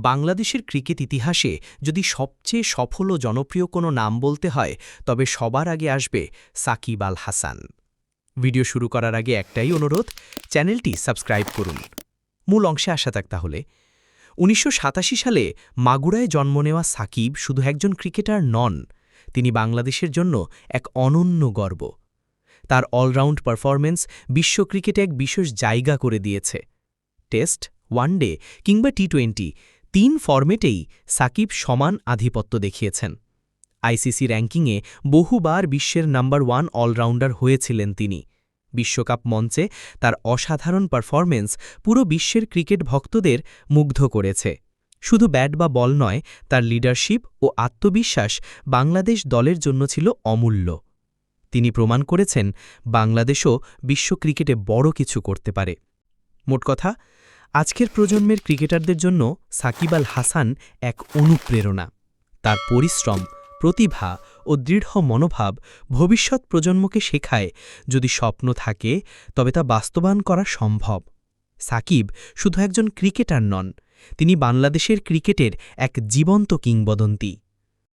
বাংলাদেশের ক্রিকেট ইতিহাসে যদি সবচেয়ে সফল ও জনপ্রিয় কোনো নাম বলতে হয় তবে সবার আগে আসবে সাকিব আল হাসান। ভিডিও শুরু করার আগে একটাই অনুরোধ, চ্যানেলটি সাবস্ক্রাইব করুন। মূল অংশে আসা যাক তাহলে। ১৯৮৭ সালে মাগুরায় জন্ম নেওয়া সাকিব শুধু একজন ক্রিকেটার নন, তিনি বাংলাদেশের জন্য এক অনন্য গর্ব। তার অলরাউন্ড পারফরম্যান্স বিশ্ব ক্রিকেটে এক বিশেষ জায়গা করে দিয়েছে। টেস্ট, ওয়ানডে কিংবা টি-20 তিন ফরম্যাটেই সাকিব সমান আধিপত্য দেখিয়েছেন। আইসিসি র্যাঙ্কিংয়ে বহুবার বিশ্বের নাম্বার 1 অলরাউন্ডার হয়েছিলেন তিনি। বিশ্বকাপ মঞ্চে তার অসাধারণ পারফরম্যান্স পুরো বিশ্বের ক্রিকেট ভক্তদের মুগ্ধ করেছে। শুধু ব্যাট বা বল নয়, তার লিডারশিপ ও আত্মবিশ্বাস বাংলাদেশ দলের জন্য ছিল অমূল্য। তিনি প্রমাণ করেছেন বাংলাদেশও বিশ্ব ক্রিকেটে বড় কিছু করতে পারে। মোট কথা, আজকের প্রজন্মের ক্রিকেটারদের জন্য সাকিব আল হাসান এক অনুপ্রেরণা। তার পরিশ্রম, প্রতিভা ও দৃঢ় মনোভাব ভবিষ্যৎ প্রজন্মকে শেখায় যদি স্বপ্ন থাকে তবে তা বাস্তবায়ন করা সম্ভব। সাকিব শুধু একজন ক্রিকেটার নন, তিনি বাংলাদেশের ক্রিকেটের এক জীবন্ত কিংবদন্তি।